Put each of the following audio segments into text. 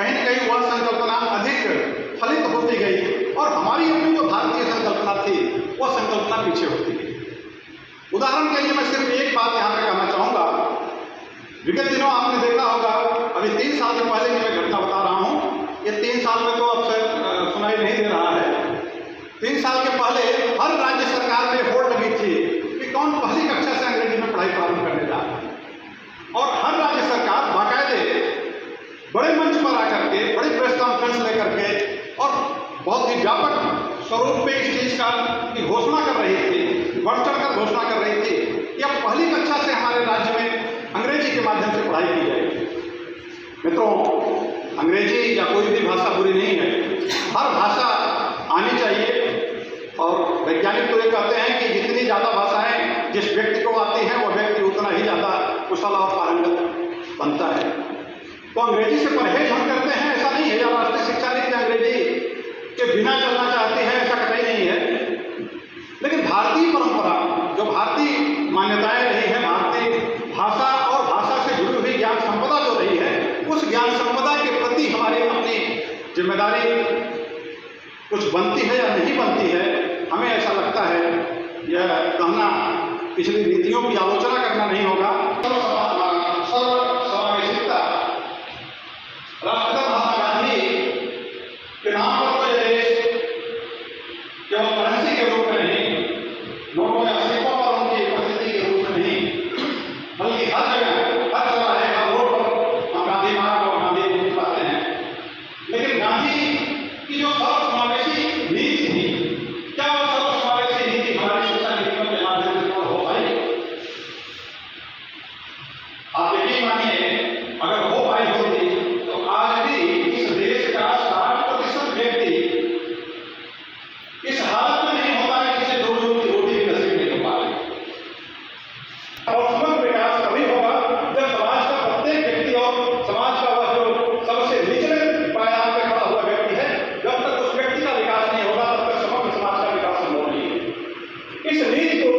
कहीं न कहीं वह संकल्पना अधिक फलित होती गई और हमारी अपनी जो भारतीय संकल्पना थी वह संकल्पना पीछे होती गई। उदाहरण के लिए मैं सिर्फ एक बात यहाँ पे कहना चाहूँगा। विगत दिनों आपने देखा होगा, अभी 3 साल से पहले की मैं घटना बता रहा हूँ, ये 3 साल में तो अब सुनाई नहीं दे रहा है। 3 साल के पहले हर राज्य सरकार में होड़ लगी थी कि कौन पहली कक्षा से अंग्रेजी में पढ़ाई प्रारंभ करने जा रहा है, और हर राज्य सरकार बाकायदे बड़े मंच पर आकर के, बड़ी प्रेस कॉन्फ्रेंस लेकर के और बहुत ही व्यापक स्वरूप पे इस चीज की घोषणा कर रही थी, बढ़ चढ़कर घोषणा कर रही थी कि अब पहली कक्षा से हमारे राज्य में अंग्रेजी के माध्यम से पढ़ाई की जाएगी। मित्रों, अंग्रेजी या कोई भी भाषा बुरी नहीं है, हर भाषा आनी चाहिए। और वैज्ञानिक तो ये कहते हैं कि जितनी ज़्यादा भाषाएं जिस व्यक्ति को आती हैं वह व्यक्ति उतना ही ज़्यादा कुशल और पारंगत बनता है। तो अंग्रेजी से परहेज हम करते हैं ऐसा नहीं है, या राष्ट्रीय शिक्षा नीति अंग्रेजी के बिना चलना चाहती है ऐसा कतई नहीं है। लेकिन भारतीय परंपरा, जो भारतीय मान्यताएं रही है, भारतीय भाषा और भाषा से जुड़ी हुई ज्ञान संपदा जो रही है, उस ज्ञान संपदा के प्रति हमारी अपनी जिम्मेदारी कुछ बनती है या नहीं बनती है, हमें ऐसा लगता है। यह कहना पिछली नीतियों की आलोचना करना नहीं होगा। सर्वसमावेशिता राष्ट्रपिता महात्मा गांधी के नाम पर तो यह देश केवल करेंसी के रूप में नहीं, नोटों या सिक्कों पर उनकी उपस्थिति के रूप में नहीं, बल्कि हर जगह, हर चौराहे, हर रोड पर हम गांधी मार्ग और गांधी जी पाते हैं। लेकिन गांधी की जो सर्वसमावेशी नीति थी, क्या वह सर्वसमावेशी नीति हमारी शिक्षा नीतियों के माध्यम से हो पाई? आप यकीन मानिए, अगर हो पाई होती तो आज भी इस देश का 60% व्यक्ति इस हालत में नहीं होता है जिसे 2 रोटी भी नसीब नहीं हो पा रही। और समग्र विकास तभी होगा जब समाज का प्रत्येक व्यक्ति और समाज का वह जो सबसे निचले पायदान पर खड़ा हुआ व्यक्ति है, जब तक उस व्यक्ति का विकास नहीं होगा तब तक समग्र समाज का विकास संभव नहीं है। इस नीति को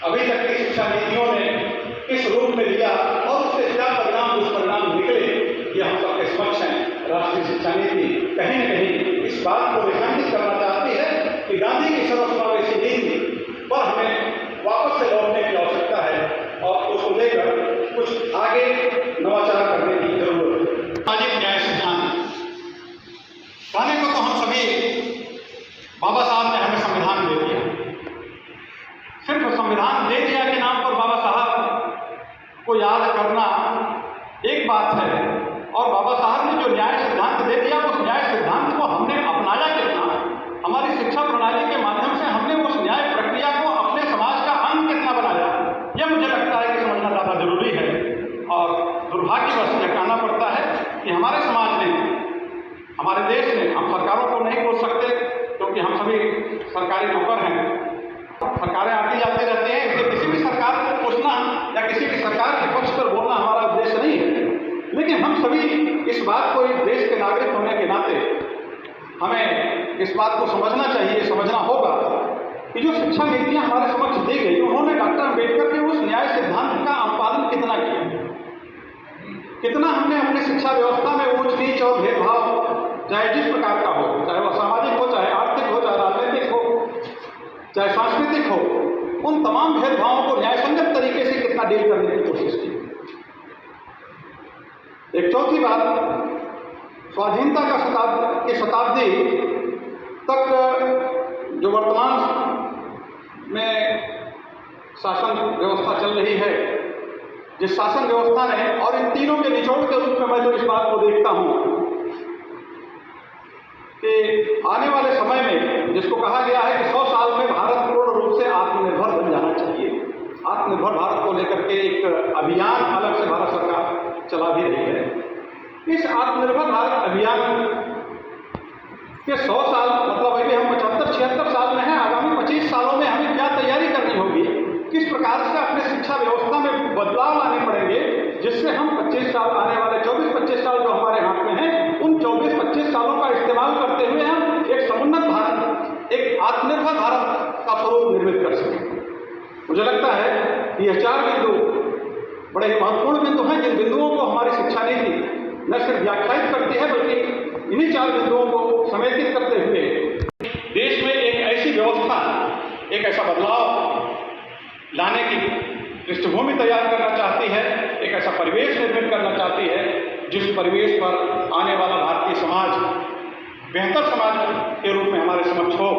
अभी तक की शिक्षा नीतियों ने किस रूप में लिया और उससे क्या परिणाम दुष्परिणाम निकले, ये हम सबके समक्ष हैं। राष्ट्रीय शिक्षा नीति कहीं न कहीं इस बात को रेखांकित करना चाहती है कि गांधी की सर्वसमावेशी नीति पर हमें वापस से लौटने की आवश्यकता है और उसको लेकर कुछ आगे नवाचार करने की जरूरत है। सामाजिक न्याय सिद्धांत कहने को तो हम सभी, बाबा साहब ने हमें संविधान दे दिया। सिर्फ संविधान दे दिया के नाम पर बाबा साहब को याद करना एक बात है, और बाबा साहब ने जो न्याय सिद्धांत दे दिया उस न्याय सिद्धांत को हमने अपनाया कितना, हमारी शिक्षा प्रणाली के माध्यम से हमने उस न्याय प्रक्रिया को अपने समाज का अंग कितना बनाया, यह मुझे लगता है कि समझना ज़्यादा जरूरी है। और दुर्भाग्यवश यह कहना पड़ता है कि हमारे समाज ने, हमारे देश ने, हम सरकारों को नहीं बोल सकते क्योंकि हम सभी सरकारी नौकर हैं, सरकारें आती जाती रहती हैं, इसलिए किसी भी सरकार को पूछना या किसी भी सरकार के पक्ष पर बोलना हमारा उद्देश्य नहीं है। लेकिन हम सभी इस बात को, एक देश के नागरिक होने के नाते हमें इस बात को समझना चाहिए, समझना होगा कि जो शिक्षा नीतियां हमारे समक्ष दी गई, उन्होंने डॉक्टर अम्बेडकर के उस न्याय सिद्धांत का अनुपालन कितना किया, कितना हमने अपने शिक्षा व्यवस्था में ऊंच नीच और भेदभाव, चाहे जिस प्रकार का हो, चाहे वह सामाजिक हो, चाहे आर्थिक हो, चाहे राजनीतिक हो, चाहे सांस्कृतिक हो, उन तमाम भेदभावों को न्यायसंगत तरीके से कितना डील करने की कोशिश की। एक चौथी बात, स्वाधीनता का शताब्दी तक जो वर्तमान में शासन व्यवस्था चल रही है, जिस शासन व्यवस्था ने, और इन तीनों के निचोड़ के रूप में मैं तो इस बात को देखता हूँ कि आने वाले समय में, जिसको कहा गया है कि 100 साल में भारत पूर्ण रूप से आत्मनिर्भर बन जाना चाहिए, आत्मनिर्भर भारत को लेकर के एक अभियान अलग से भारत सरकार चला भी रही है। इस आत्मनिर्भर भारत अभियान के 100 साल मतलब अभी हम 75-76 साल में हैं, आगामी 25 सालों में हमें क्या तैयारी करनी होगी, किस प्रकार से अपने शिक्षा व्यवस्था में बदलाव लाने पड़ेंगे, जिससे हम 25 साल, आने वाले 24-25 साल जो हमारे हाथ में हैं, उन 24-25 सालों का इस्तेमाल करते हुए हम एक समुन्नत भारत, एक आत्मनिर्भर भारत का स्वरूप निर्मित कर सकें। मुझे लगता है कि यह 4 बिंदु बड़े ही महत्वपूर्ण बिंदु हैं, जिन बिंदुओं को हमारी शिक्षा नीति न सिर्फ व्याख्यायित करती है बल्कि इन्हीं 4 बिंदुओं को समेकित करते हुए देश में एक ऐसी व्यवस्था, एक ऐसा बदलाव लाने की पृष्ठभूमि तैयार करना चाहती है, एक ऐसा परिवेश निर्मित करना चाहती है जिस परिवेश पर आने वाला भारतीय समाज बेहतर समाज के रूप में हमारे समक्ष हो।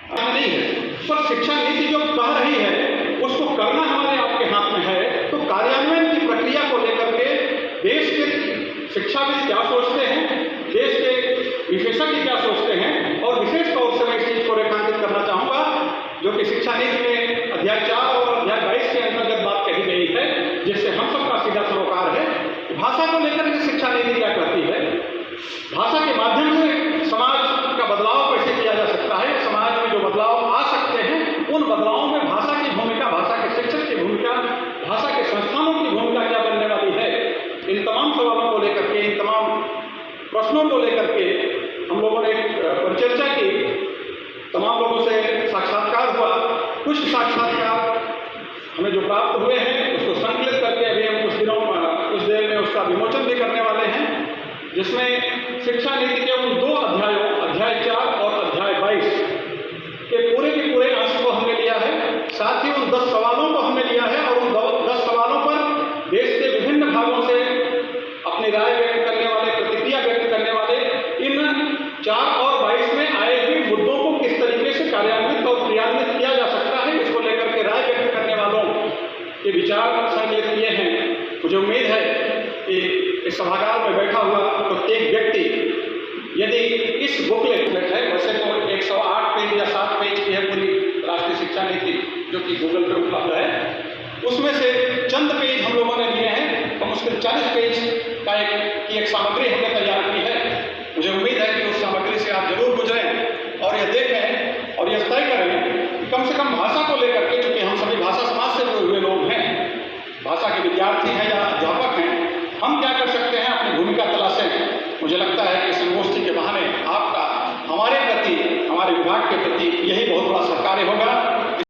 नहीं है, पर शिक्षा नीति जो कह रही है उसको करना हमारे आपके हाथ में है। तो कार्यान्वयन की प्रक्रिया को लेकर के देश के शिक्षाविद क्या सोचते हैं, देश के विशेषज्ञ क्या सोचते हैं, और विशेष तौर से मैं इस चीज को रेखांकित करना चाहूँगा जो कि शिक्षा नीति में अध्याय 4 और अध्याय 22 के अंतर्गत बात कही गई है, जिससे हम सबका सीधा सरोकार है। भाषा को लेकर के शिक्षा नीति क्या कहती है, भाषा के माध्यम से समाज का बदलाव कैसे किया जा सकता है, समाज में जो बदलाव आ सकते हैं उन बदलावों में भाषा की भूमिका, भाषा के शिक्षक की भूमिका, भाषा के संस्थानों की भूमिका क्या बनने वाली है। इन तमाम सवालों को लेकर के, इन तमाम प्रश्नों को लेकर के हम लोगों ने परिचर्चा की, तमाम लोगों से साक्षात्कार हुआ। कुछ साक्षात्कार हमें जो प्राप्त हुए हैं उसको संकलित करके अभी हम कुछ देर में उसका विमोचन भी करने वाले हैं, जिसमें शिक्षा नीति के उन 2 अध्यायों, अध्याय 4 और अध्याय 22 के पूरे के पूरे अंश को हमने लिया है। साथ ही उन 10 सवालों को हमने लिया है और उन 10 सवालों पर देश के विभिन्न भागों से अपनी राय व्यक्त करने वाले, प्रतिक्रिया व्यक्त करने वाले इन 4 और 22 में आए हुए मुद्दों को किस तरीके से कार्यान्वित और क्रियान्वित किया जा सकता है, इसको लेकर के राय व्यक्त करने वालों के विचार संकलित किए हैं। मुझे उम्मीद है कि इस सभागार में बैठा हुआ प्रत्येक व्यक्ति यदि इस बुकलेट है, वैसे तो 108 पेज या 7 पेज की है पूरी राष्ट्रीय शिक्षा नीति जो कि गूगल पे उपलब्ध है, उसमें से चंद पेज हम लोगों ने लिए हैं, कम से कम 40 पेज का एक सामग्री हमने तैयार की है। मुझे उम्मीद है कि उस सामग्री से आप जरूर गुजरें और यह देखें और यह तय करें कि कम से कम भाषा को लेकर के, चूंकि हम सभी भाषा समाज से जुड़े हुए लोग हैं, भाषा के विद्यार्थी हैं या अध्यापक हैं, हम क्या कर सकते हैं, अपनी भूमिका तलाशें। मुझे लगता है कि संगोष्ठी के बहाने आपका हमारे प्रति, हमारे विभाग के प्रति यही बहुत बड़ा सहकार्य होगा।